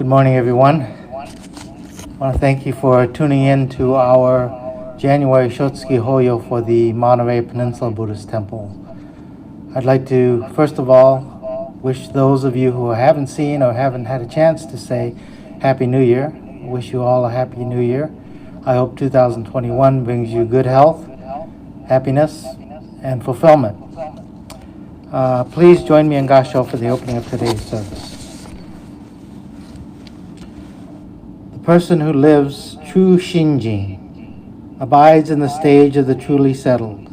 Good morning, everyone. I want to thank you for tuning in to our January Shotsuki Hoyo for the Monterey Peninsula Buddhist Temple. I'd like to, first of all, wish those of you who haven't seen or haven't had a chance to say Happy New Year. I wish you all a Happy New Year. I hope 2021 brings you good health, happiness, and fulfillment. Please join me in Gasho for the opening of today's service. The person who lives true Shinjin abides in the stage of the truly settled,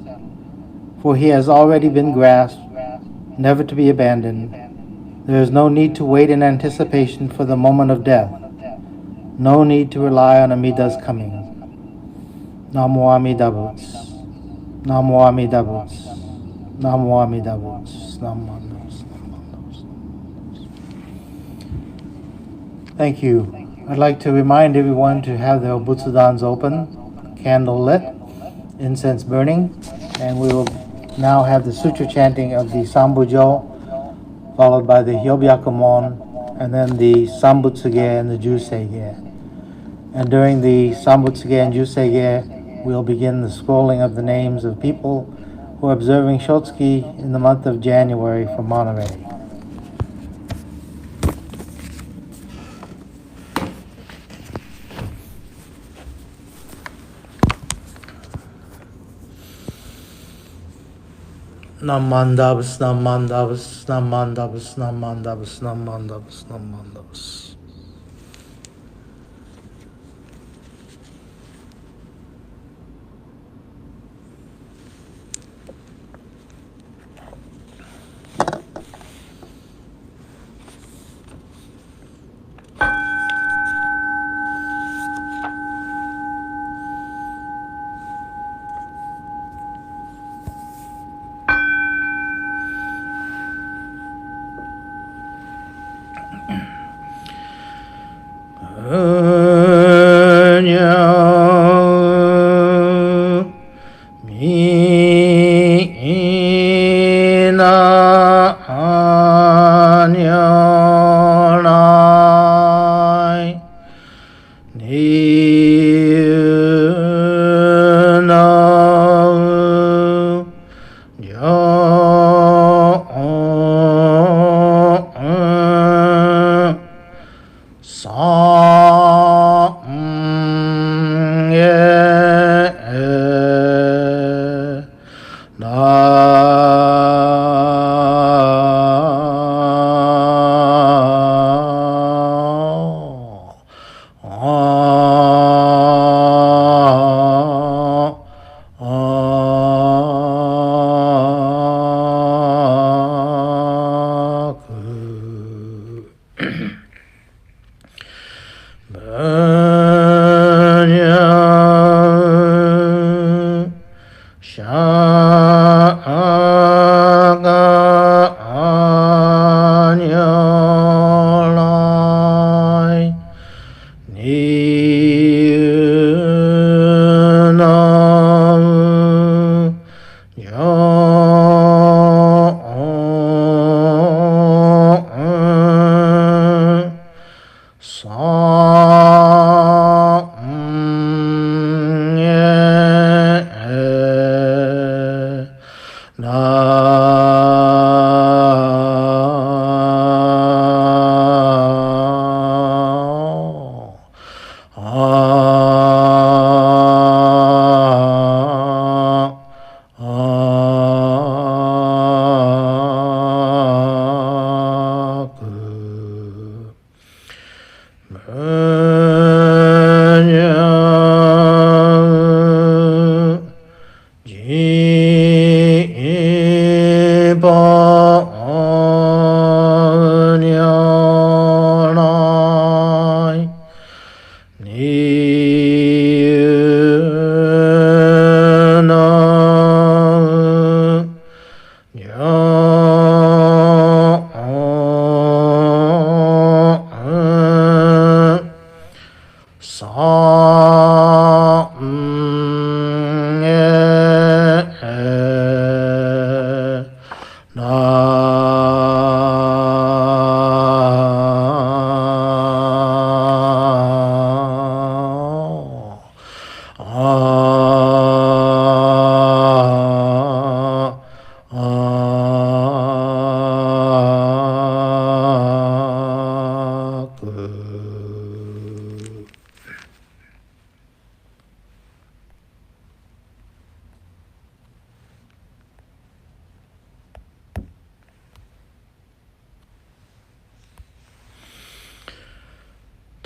for he has already been grasped, never to be abandoned. There is no need to wait in anticipation for the moment of death, no need to rely on Amida's coming. Namo Amida Butsu, Namo Amida Butsu, Namo Amida Butsu, Namo Amida Butsu. Thank you. I'd like to remind everyone to have their Butsudans open, candle lit, incense burning, and we will now have the sutra chanting of the Sambujo, followed by the Hyobyakumon, and then the Sambutsuge and the Jusege. And during the Sambutsuge and Jusege, we'll begin the scrolling of the names of people who are observing Shotsuki in the month of January for Monterey. Namandavas, Namandavas, Namandavas, Namandavas, Namandavas, Namandavas.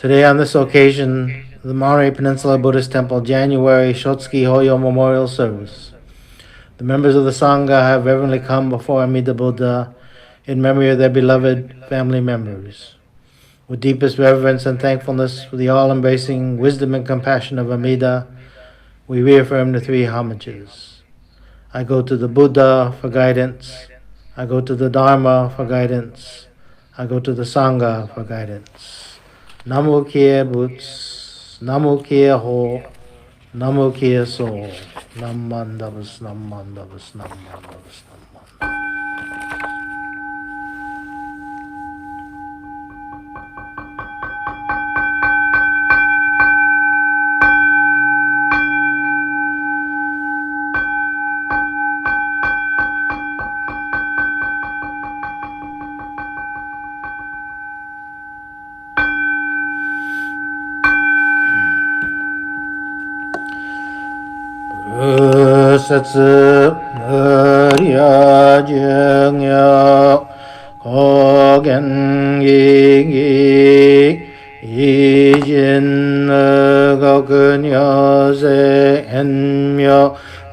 Today, on this occasion, the Monterey Peninsula Buddhist Temple January Shotsuki Hoyo Memorial Service. The members of the Sangha have reverently come before Amida Buddha in memory of their beloved family members. With deepest reverence and thankfulness for the all-embracing wisdom and compassion of Amida, we reaffirm the three homages. I go to the Buddha for guidance. I go to the Dharma for guidance. I go to the Sangha for guidance. Namo Kie Boots, Namo Kie Ho, Namo Kie So, Nam Mandavas, Nam Mandavas, Nam Mandavas, Nam Satsu Murya Jungyo Kogen Gi Ijin Gokunyo Se Enmyo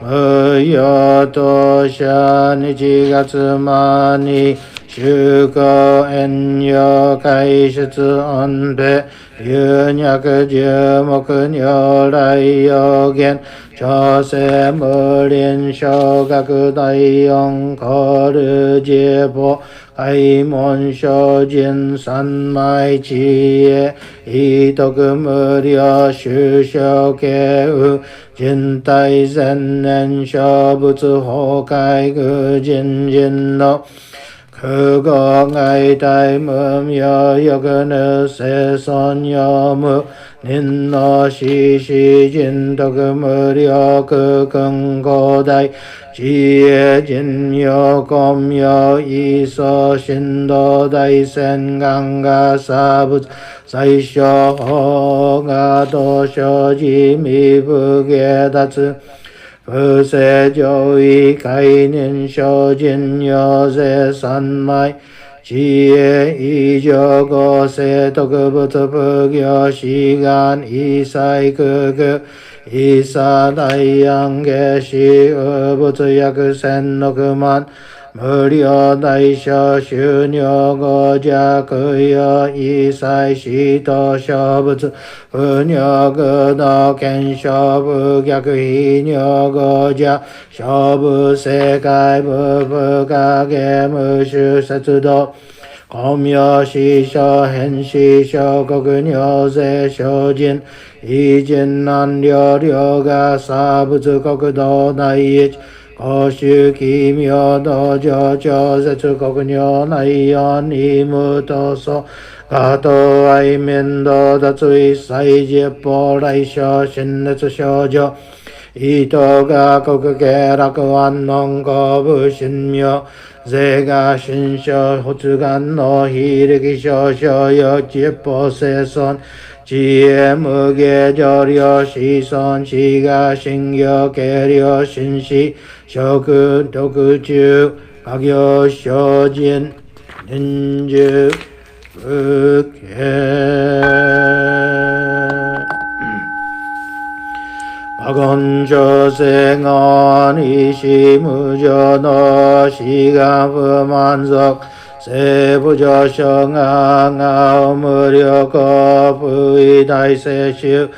Murya Tosha Nichigatsumani Shuko Enyo Kaishitsu Onpe Yunyaku Jumokunyo Rai Yogen Chose Murin Shogaku Daiyong Koru Jibo Kaimon Shojin Sanmai Chie Itoku Muryo Shushoke U Jintai Zennen Shobutsu Hokai Gu Jin no Kugo Ngai Tai Mum Yo Yogunu Se Son Yo Mu Nin no Shi Shi Jin Toku Muryo Kukun Godai Jie Jin Yo Kom Yo Iso Shindo Dai Sen Ganga Sabutsu Saisho Ho Ga Dosho Ji Mi Buge Datsu Puse Joi Kainin Shojin Yose Sanmai Jie Ijogo Se Tokubutsu Pugyo Shigan Isai Kuku Isa Daiyange Shi Ubutsu Yaku Sen Nokuman Muryo Daisho Shunyo Goja Kuyo Isai Shito Shobutsu Punyo Gudo Kensho Bugyaku Hinyo Goja Shobu Sekai Bubu Kage Mushu Setsudo Komyo Shisho Henshisho Gokunyo Ze Shojin Ijin Nanryo Ryoga Sabutsu Kokudo Naiich Koshu Kimyo Dojo Josetsu Kokunyo Naiyon Imuto So Gato Aimendo Datsui Saiji Poraisho Shinetsu Shoujo Ito ga kokuge rakuan non kobu shinmyo ze ga shinsho hotsugan no hiriki shosho yo jippo seson jie muge joryo shison shiga shingyo keryo shinshi shoku dokuju kagyo shojin ninju buke Agonjo sengan ishimujo no shigafu manzok sebujo shongang ao muryo fui dai se shu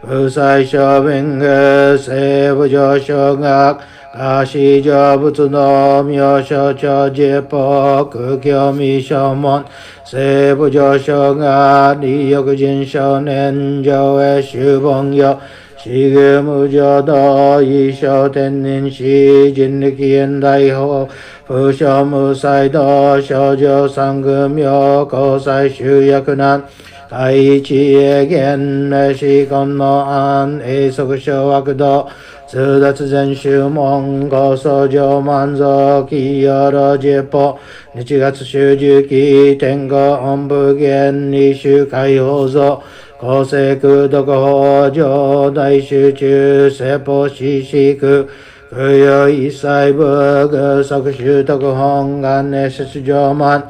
busai shobinge sebujo shongak kashijo butsu no myosho cho jippo kukyo mi shomon sebujo shongak niyokujin shonen jo e shubongyo Shigemujodo Isho Tennin Shi Jinnikien Daiho Fusho Musai Do Shoujo Sangumyo Kosai Shuyakunan 第一へ現名士根の案永息小悪道通達全宗門高僧上満蔵期よろ十歩日月修十期天下本部原理宗解放像公正空読法上大集中説法四四空空有一切部具即修徳本願念出上満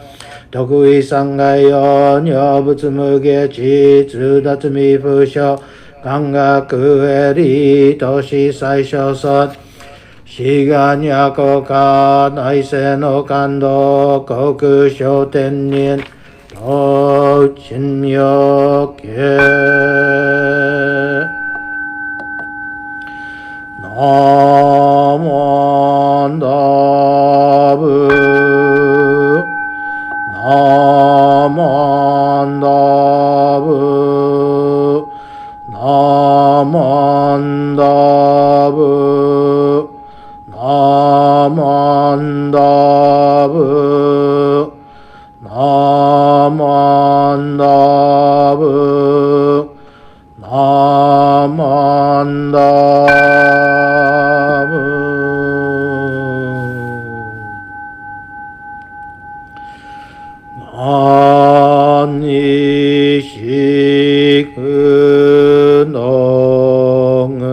得意三害用尿物無下地通達未風症感覚へ理都市最小尊志願若か内政の感動航空小天人道珍妙系ナモンダブナモンダブナモンダブナモンダブナモンダブナモンダブ何しくのぐ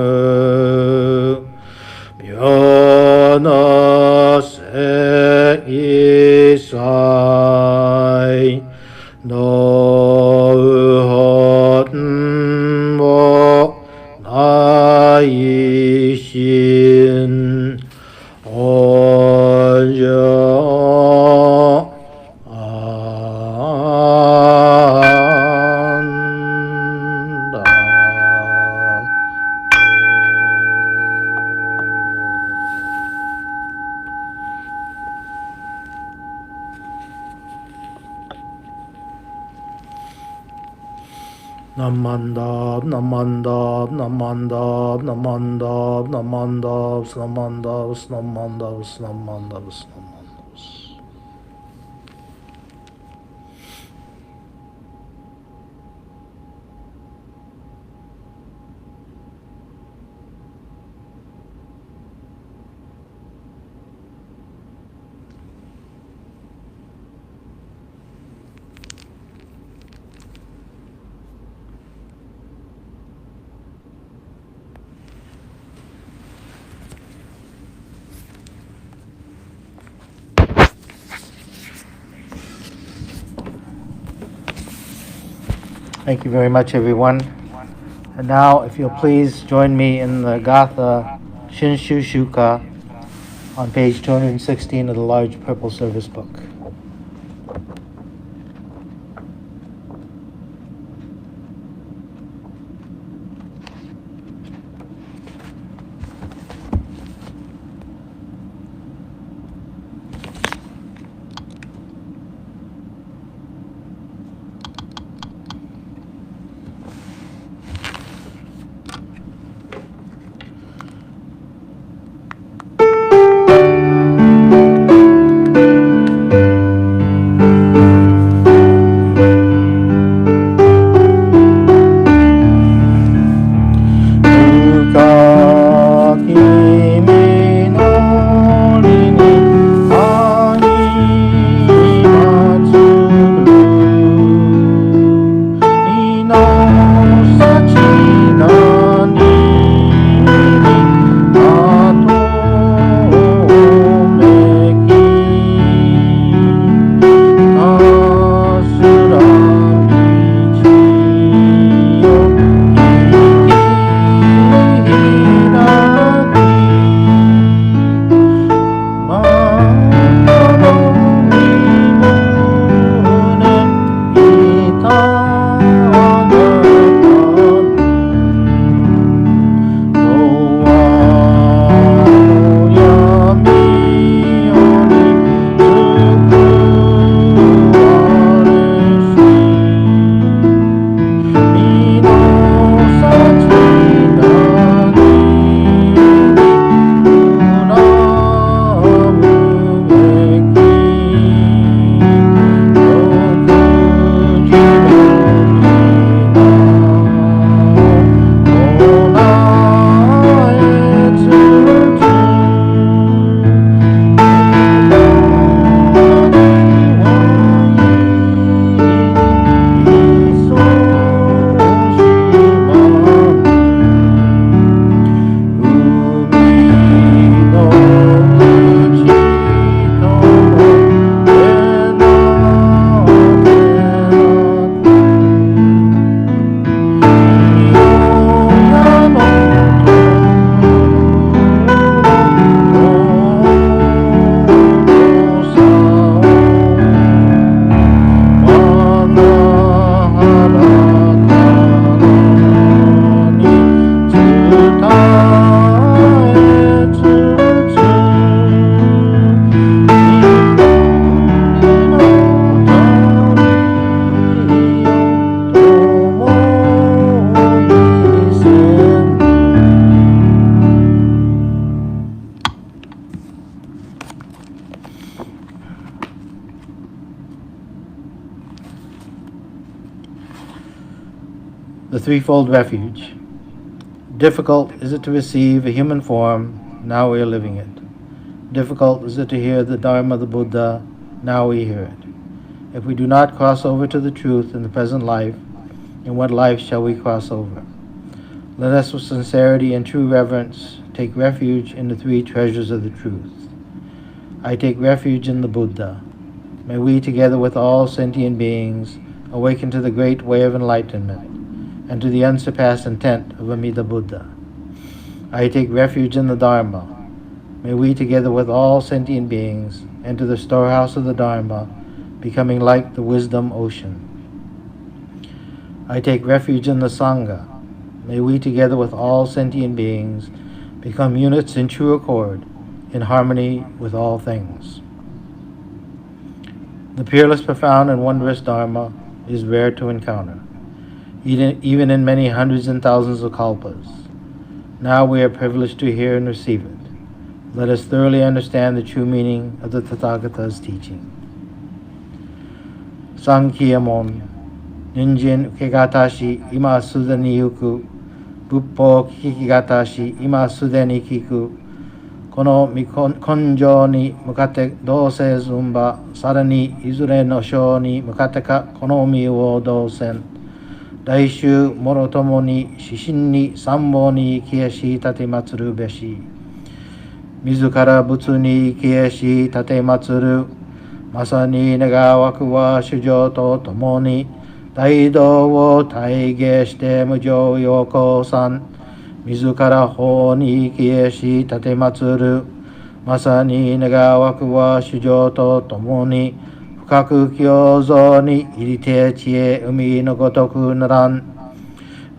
病のせいさいのうほんを内心おじょあんだナマンダーナマンダーナマンダーナマンダーナマンダースナマンダースナマンダースナマンダースナマンダーThank you very much, everyone. And now, if you'll please join me in the Gatha Shinshu Shuka on page 216 of the large purple service book. threefold refuge. Difficult is it to receive a human form, now we are living it. Difficult is it to hear the Dharma of the Buddha, now we hear it. If we do not cross over to the truth in the present life, in what life shall we cross over? Let us with sincerity and true reverence take refuge in the three treasures of the truth. I take refuge in the Buddha. May we, together with all sentient beings, awaken to the great way of enlightenment and to the unsurpassed intent of Amida Buddha. I take refuge in the Dharma. May we, together with all sentient beings, enter the storehouse of the Dharma, becoming like the wisdom ocean. I take refuge in the Sangha. May we, together with all sentient beings, become units in true accord, in harmony with all things. The peerless, profound, and wondrous Dharma is rare to encounter, even in many hundreds and thousands of kalpas. Now we are privileged to hear and receive it. Let us thoroughly understand the true meaning of the Tathagata's teaching. Sankhya-mon, Ninjin ukegatashi ima sudeni yuku, Buppo kikigatashi ima sudeni kiku, Kono mikonjo ni mukate dose zumba, Sarani izure no sho ni mukate ka konomi wo dosen, Daishu morotomo ni shishin ni sambo ni kieshi tate matsuru beshi, Mizukara butsu ni kieshi tate matsuru, Masani negawaku wa shujo to tomo ni, Daido wo taige shite mujo yoko san, Mizukara ho ni kieshi tate matsuru, Masani negawaku wa shujo to tomo ni, Fukaku kyozo ni irite chie umi no gotoku naran,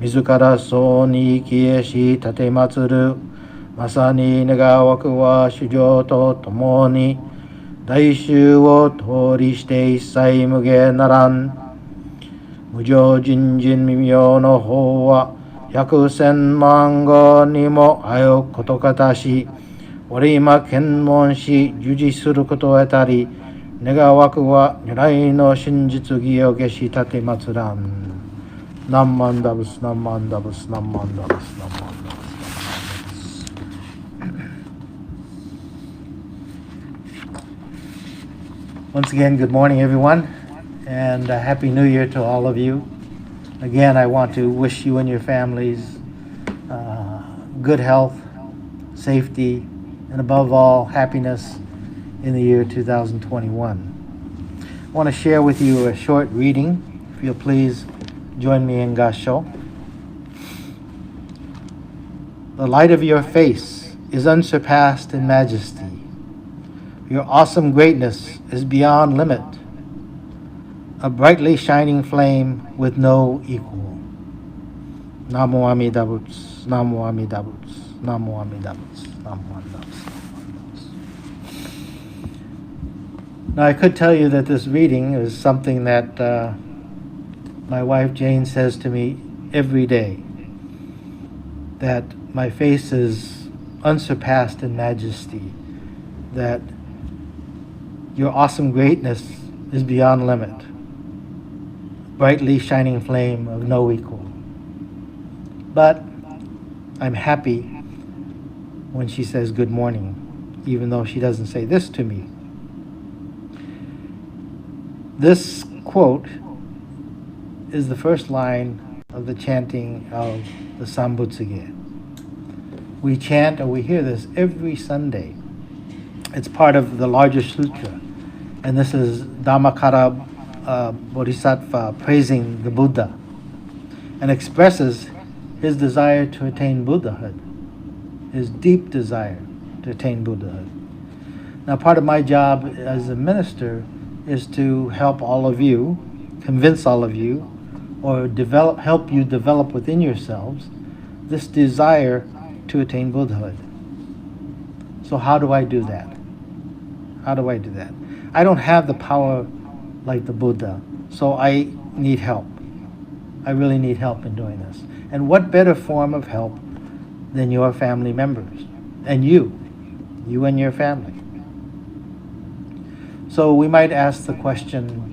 Mizukara so ni kieshi tate matsuru, Masani negawaku wa shujo to tomo ni, Daishu wo tori shite issai muge naran, Mujo jinjin mimyo no ho wa, 100,000万語にもあよことかたし、俺今検問し、従事することを得たり、願わくは如来の真実義を消し立て祭らん。何万ダブス、何万ダブス、何万ダブス、何万ダブス。Once again, good morning, everyone, and Happy New Year to all of you. Again, I want to wish you and your families good health, safety, and above all, happiness in the year 2021. I want to share with you a short reading. If you'll please join me in Gassho. The light of your face is unsurpassed in majesty. Your awesome greatness is beyond limit, a brightly shining flame with no equal. Namo Amida Butsu, Namo Amida Butsu, Namo Amida Butsu, Namo Amida Butsu. Now I could tell you that this reading is something that my wife Jane says to me every day, that my face is unsurpassed in majesty, that your awesome greatness is beyond limit, brightly shining flame of no equal. But I'm happy when she says good morning, even though she doesn't say this to me. This quote is the first line of the chanting of the Sambutsuge. We chant, or we hear this every Sunday. It's part of the larger sutra, and this is Dhammakara Bodhisattva praising the Buddha, and expresses his desire to attain Buddhahood, his deep desire to attain Buddhahood. Now, part of my job as a minister is to help all of you, convince all of you, or help you develop within yourselves this desire to attain Buddhahood. So how do I do that? How do I do that? I don't have the power like the Buddha, so I need help. I really need help in doing this. And what better form of help than your family members and you and your family. So we might ask the question,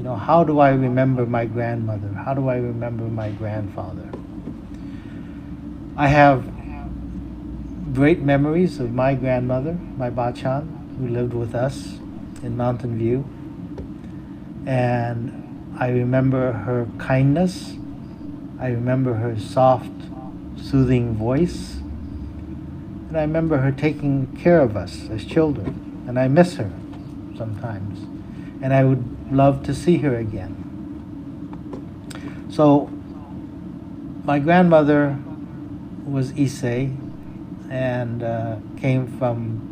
how do I remember my grandmother? How do I remember my grandfather? I have great memories of my grandmother, my Bachan, who lived with us in Mountain View. And I remember her kindness. I remember her soft, soothing voice. And I remember her taking care of us as children. And I miss her sometimes. And I would love to see her again. So my grandmother was Issei and came from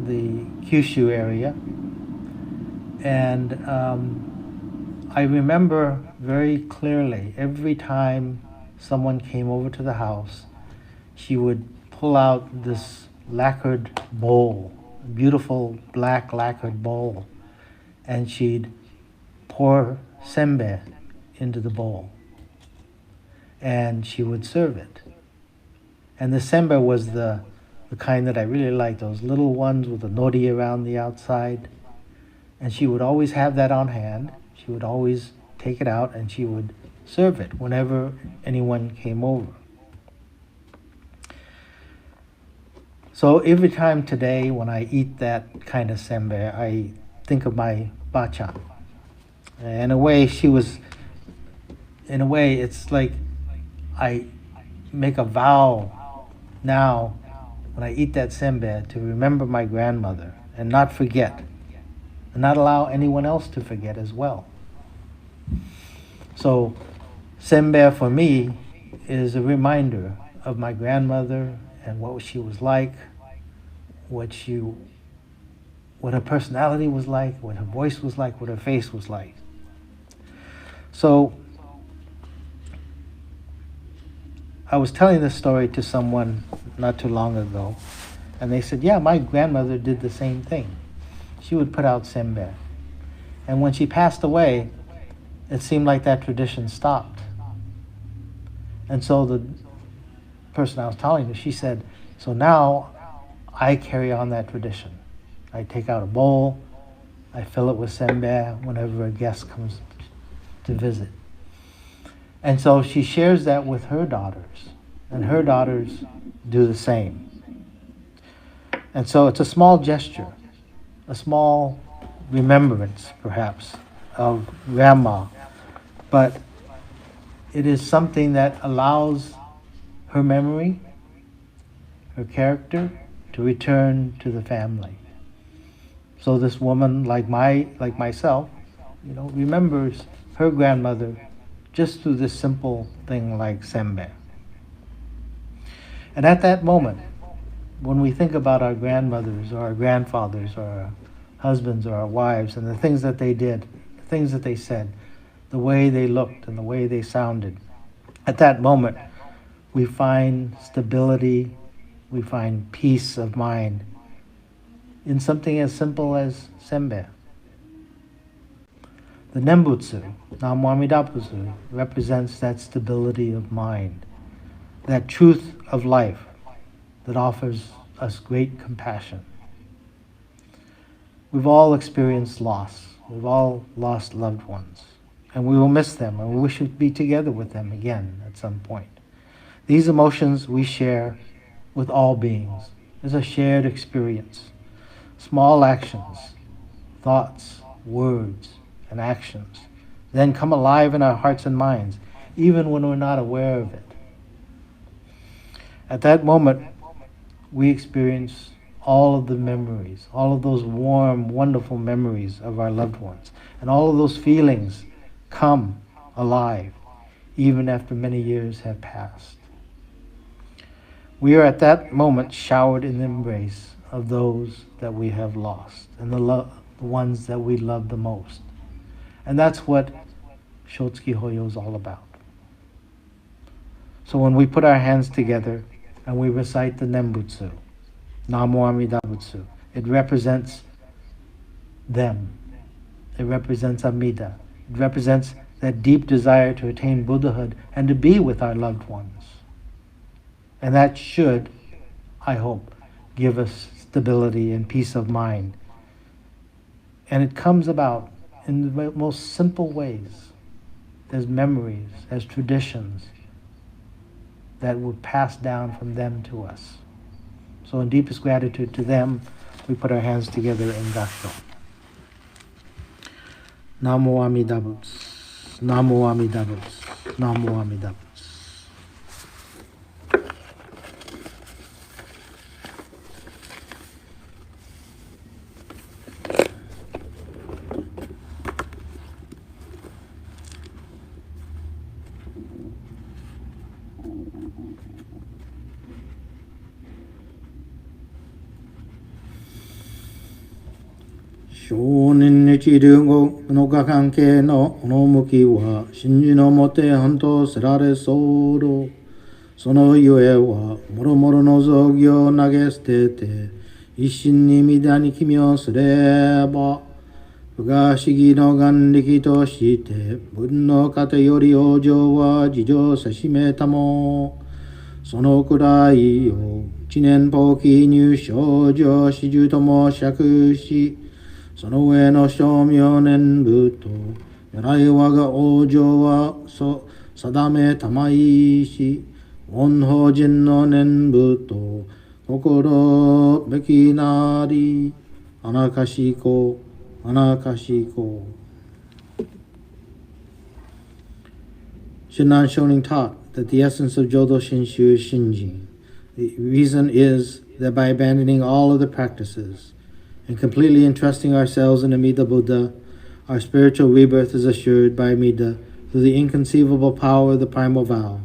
the Kyushu area. And I remember very clearly every time someone came over to the house, she would pull out this lacquered bowl, a beautiful black lacquered bowl, and she'd pour senbei into the bowl. And she would serve it. And the senbei was the kind that I really liked, those little ones with the nori around the outside. And she would always have that on hand. She would always take it out and she would serve it whenever anyone came over. So every time today when I eat that kind of senbei, I think of my bachan. In a way, it's like I make a vow now when I eat that senbei to remember my grandmother and not forget, and not allow anyone else to forget as well. So senbei for me is a reminder of my grandmother and what she was like, what her personality was like, what her voice was like, what her face was like. So I was telling this story to someone not too long ago, and they said, yeah, my grandmother did the same thing. She would put out senbei. And when she passed away, it seemed like that tradition stopped. And so the person I was telling to, she said, so now I carry on that tradition. I take out a bowl, I fill it with senbei whenever a guest comes to visit. And so she shares that with her daughters, and her daughters do the same. And so it's a small gesture, a small remembrance, perhaps, of grandma, but it is something that allows her memory, her character, to return to the family. So this woman, like myself, remembers her grandmother just through this simple thing like senbei. And at that moment, when we think about our grandmothers or our grandfathers or our husbands or our wives and the things that they did, the things that they said, the way they looked and the way they sounded, at that moment, we find stability, we find peace of mind in something as simple as senbei. The Nembutsu, Namo Amida Butsu, represents that stability of mind, that truth of life that offers us great compassion. We've all experienced loss. We've all lost loved ones. And we will miss them, and we wish to be together with them again at some point. These emotions we share with all beings. It's a shared experience. Small actions, thoughts, words, and actions then come alive in our hearts and minds, even when we're not aware of it. At that moment, we experience all of the memories, all of those warm, wonderful memories of our loved ones. And all of those feelings come alive, even after many years have passed. We are at that moment showered in the embrace of those that we have lost and the ones that we love the most. And that's what Shotsuki Hoyo is all about. So when we put our hands together and we recite the Nembutsu, Namo Amida Butsu, it represents them. It represents Amida. It represents that deep desire to attain Buddhahood and to be with our loved ones. And that should, I hope, give us stability and peace of mind. And it comes about in the most simple ways, as memories, as traditions, that would pass down from them to us. So in deepest gratitude to them, we put our hands together in Gassho. Namo Amida Butsu. Namo Amida Butsu. Namo Amida Butsu. 少年日流後の化関係の趣は真珠のもて半とせられそうそのゆえはもろもろの雑業を投げ捨てて一心に皆に奇妙すれば不可思議の眼力として文の糧より往生は事情せしめたもそのくらいを一年法記入少女始終とも釈しその上の称名念仏と如来我が往生は定めたまいし恩法人の念仏と心べきなりあなかしこあなかしこ Shinran Shonin taught that the essence of Jodo Shinshu is Shinji. The reason is that by abandoning all other practices and completely entrusting ourselves in Amida Buddha, our spiritual rebirth is assured by Amida through the inconceivable power of the primal vow.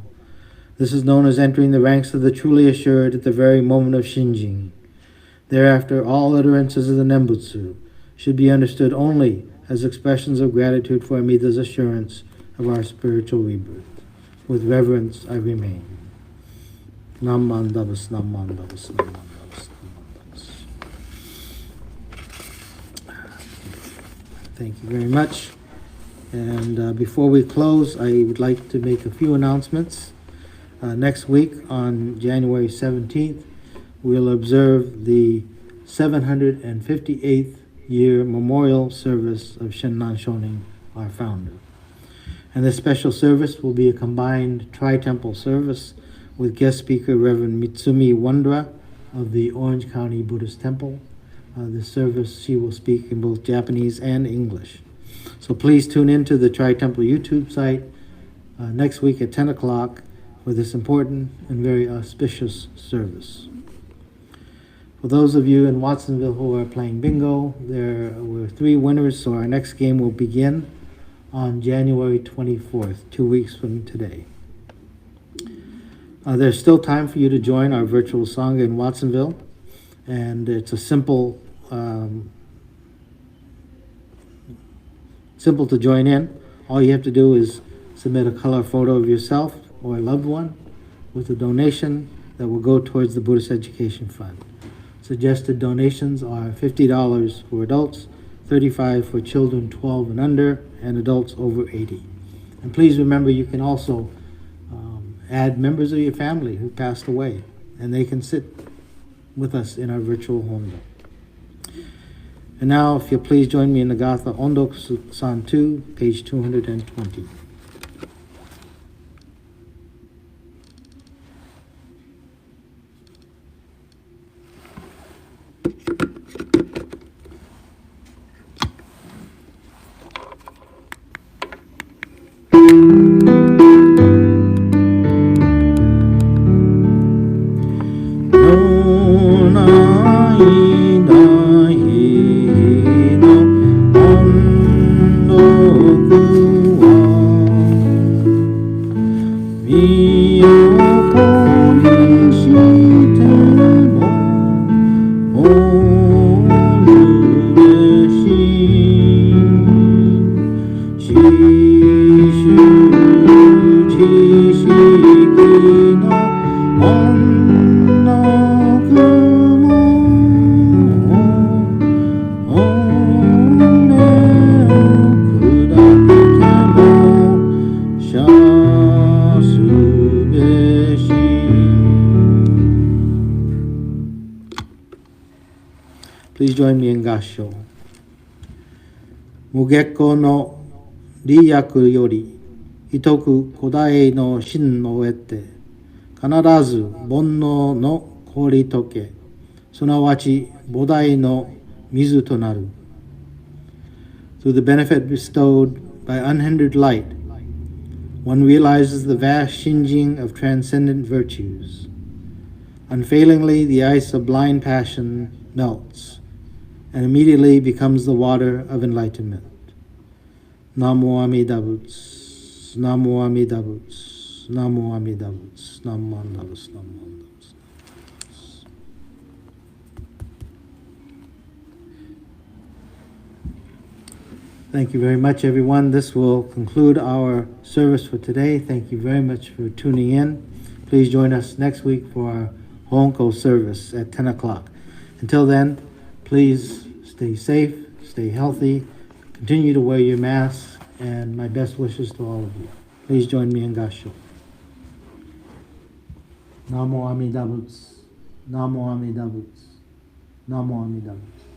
This is known as entering the ranks of the truly assured at the very moment of Shinjin. Thereafter, all utterances of the Nembutsu should be understood only as expressions of gratitude for Amida's assurance of our spiritual rebirth. With reverence, I remain. Nam Mandavas, Nam Mandavas, Nam Mandavas. Thank you very much. And before we close, I would like to make a few announcements. Next week, on January 17th, we'll observe the 758th year memorial service of Shinran Shonin, our founder. And this special service will be a combined tri-temple service with guest speaker Reverend Mitsumi Wondra of the Orange County Buddhist Temple. This service, she will speak in both Japanese and English. So please tune in to the Tri-Temple YouTube site next week at 10 o'clock for this important and very auspicious service. For those of you in Watsonville who are playing bingo, there were 3 winners, so our next game will begin on January 24th, 2 weeks from today. There's still time for you to join our virtual Sangha in Watsonville, and it's a simple to join in. All you have to do is submit a color photo of yourself or a loved one with a donation that will go towards the Buddhist Education Fund. Suggested donations are $50 for adults, $35 for children 12 and under, and adults over 80. And please remember, you can also add members of your family who passed away, and they can sit with us in our virtual Hondo. And now, if you'll please join me in the Gatha Ondo San 2, page 220. Please join me in Gassho. Mugekko no Ryaku yori, hitoku kodai no shin mo ete, 必ず煩悩の凍り溶け、すなわち菩提の水となる。Through the benefit bestowed by unhindered light, one realizes the vast changing of transcendent virtues. Unfailingly, the ice of blind passion melts, and immediately becomes the water of enlightenment. Namo Amida Butsu, Namo Amida Butsu, Namo Amida Butsu, Namo Amida Butsu, Namo Amida Butsu. Thank you very much, everyone. This will conclude our service for today. Thank you very much for tuning in. Please join us next week for our Honko service at 10 o'clock. Until then, please stay safe, stay healthy, continue to wear your masks, and my best wishes to all of you. Please join me in Gasho. Namo Amida Butsu, Namo Amida Butsu, Namo Amida Butsu.